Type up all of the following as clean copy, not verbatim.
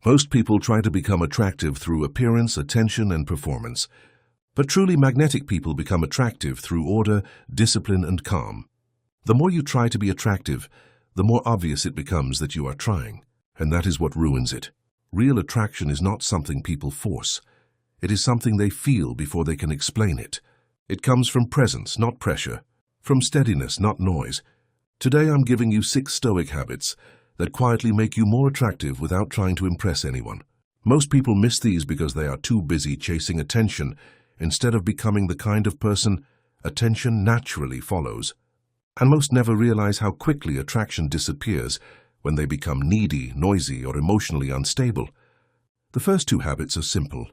Most people try to become attractive through appearance, attention, and performance. But truly magnetic people become attractive through order, discipline, and calm. The more you try to be attractive, the more obvious it becomes that you are trying, and that is what ruins it. Real attraction is not something people force. It is something they feel before they can explain it. It comes from presence, not pressure, from steadiness, not noise. Today I'm giving you 6 Stoic habits that quietly make you more attractive without trying to impress anyone. Most people miss these because they are too busy chasing attention instead of becoming the kind of person attention naturally follows. And most never realize how quickly attraction disappears when they become needy, noisy, or emotionally unstable. The first 2 habits are simple.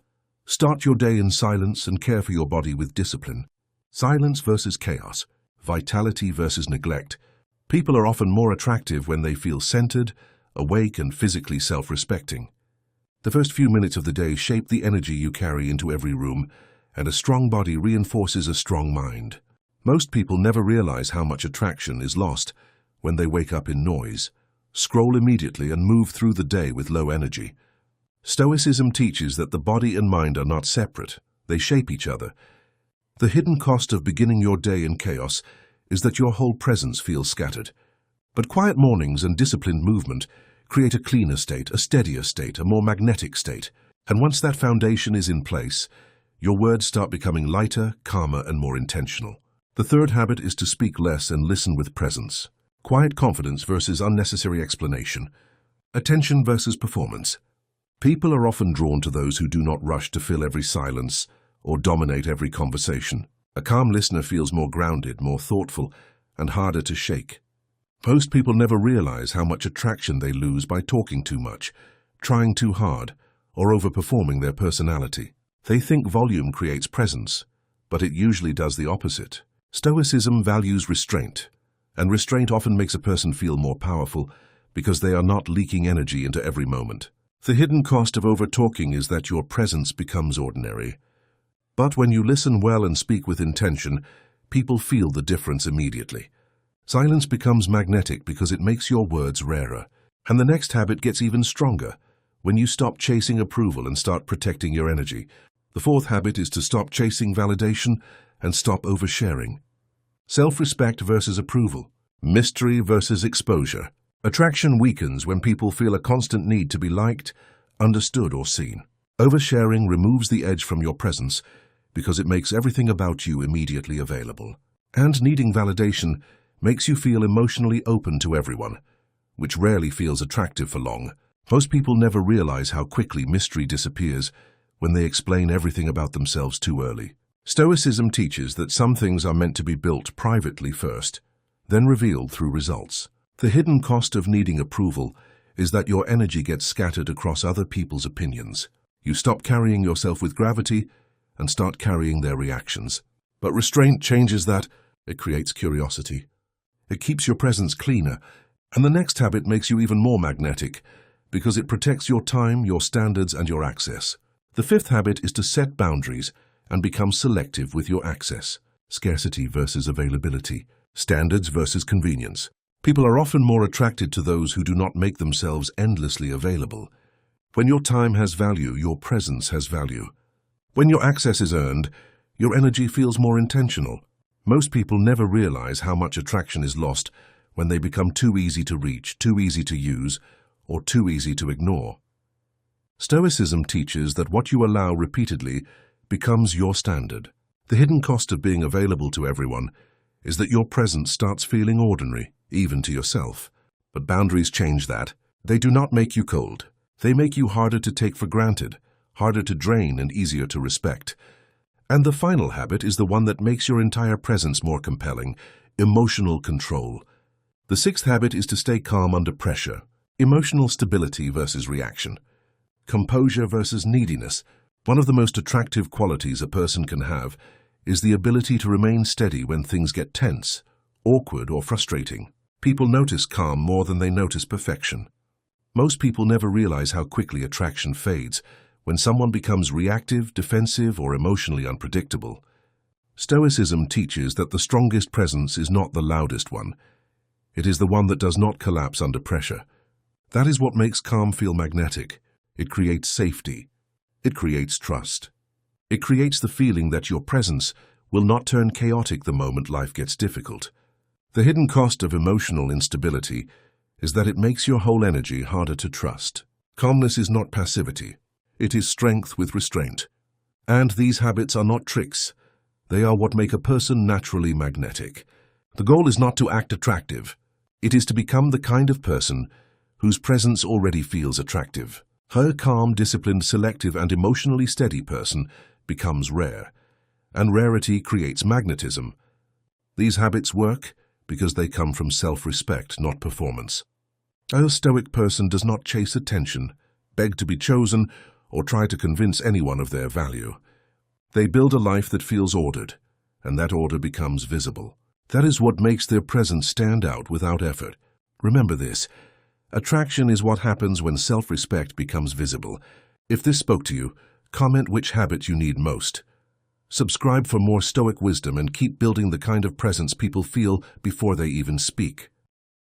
Start your day in silence and care for your body with discipline. Silence versus chaos. Vitality versus neglect. People are often more attractive when they feel centered, awake, and physically self-respecting. The first few minutes of the day shape the energy you carry into every room, and a strong body reinforces a strong mind. Most people never realize how much attraction is lost when they wake up in noise, scroll immediately, and move through the day with low energy. Stoicism teaches that the body and mind are not separate, they shape each other. The hidden cost of beginning your day in chaos is that your whole presence feels scattered. But quiet mornings and disciplined movement create a cleaner state, a steadier state, a more magnetic state. And once that foundation is in place, your words start becoming lighter, calmer, and more intentional. The third habit is to speak less and listen with presence. Quiet confidence versus unnecessary explanation. Attention versus performance. People are often drawn to those who do not rush to fill every silence or dominate every conversation. A calm listener feels more grounded, more thoughtful, and harder to shake. Most people never realize how much attraction they lose by talking too much, trying too hard, or overperforming their personality. They think volume creates presence, but it usually does the opposite. Stoicism values restraint, and restraint often makes a person feel more powerful because they are not leaking energy into every moment. The hidden cost of over-talking is that your presence becomes ordinary. But when you listen well and speak with intention, people feel the difference immediately. Silence becomes magnetic because it makes your words rarer. And the next habit gets even stronger when you stop chasing approval and start protecting your energy. The fourth habit is to stop chasing validation and stop oversharing. Self-respect versus approval. Mystery versus exposure. Attraction weakens when people feel a constant need to be liked, understood, or seen. Oversharing removes the edge from your presence because it makes everything about you immediately available. And needing validation makes you feel emotionally open to everyone, which rarely feels attractive for long. Most people never realize how quickly mystery disappears when they explain everything about themselves too early. Stoicism teaches that some things are meant to be built privately first, then revealed through results. The hidden cost of needing approval is that your energy gets scattered across other people's opinions. You stop carrying yourself with gravity and start carrying their reactions. But restraint changes that. It creates curiosity. It keeps your presence cleaner, and the next habit makes you even more magnetic because it protects your time, your standards, and your access. The fifth habit is to set boundaries and become selective with your access. Scarcity versus availability. Standards versus convenience. People are often more attracted to those who do not make themselves endlessly available. When your time has value, your presence has value. When your access is earned, your energy feels more intentional. Most people never realize how much attraction is lost when they become too easy to reach, too easy to use, or too easy to ignore. Stoicism teaches that what you allow repeatedly becomes your standard. The hidden cost of being available to everyone is that your presence starts feeling ordinary, even to yourself. But boundaries change that. They do not make you cold. They make you harder to take for granted, harder to drain, and easier to respect. And the final habit is the one that makes your entire presence more compelling: emotional control. The sixth habit is to stay calm under pressure. Emotional stability versus reaction. Composure versus neediness. One of the most attractive qualities a person can have is the ability to remain steady when things get tense, awkward, or frustrating. People notice calm more than they notice perfection. Most people never realize how quickly attraction fades when someone becomes reactive, defensive, or emotionally unpredictable. Stoicism teaches that the strongest presence is not the loudest one. It is the one that does not collapse under pressure. That is what makes calm feel magnetic. It creates safety. It creates trust. It creates the feeling that your presence will not turn chaotic the moment life gets difficult. The hidden cost of emotional instability is that it makes your whole energy harder to trust. Calmness is not passivity. It is strength with restraint. And these habits are not tricks. They are what make a person naturally magnetic. The goal is not to act attractive. It is to become the kind of person whose presence already feels attractive. Her calm, disciplined, selective, and emotionally steady person becomes rare, and rarity creates magnetism. These habits work because they come from self-respect, not performance. A Stoic person does not chase attention, beg to be chosen, or try to convince anyone of their value. They build a life that feels ordered, and that order becomes visible. That is what makes their presence stand out without effort. Remember this. Attraction is what happens when self-respect becomes visible. If this spoke to you, comment which habit you need most. Subscribe for more Stoic wisdom and keep building the kind of presence people feel before they even speak.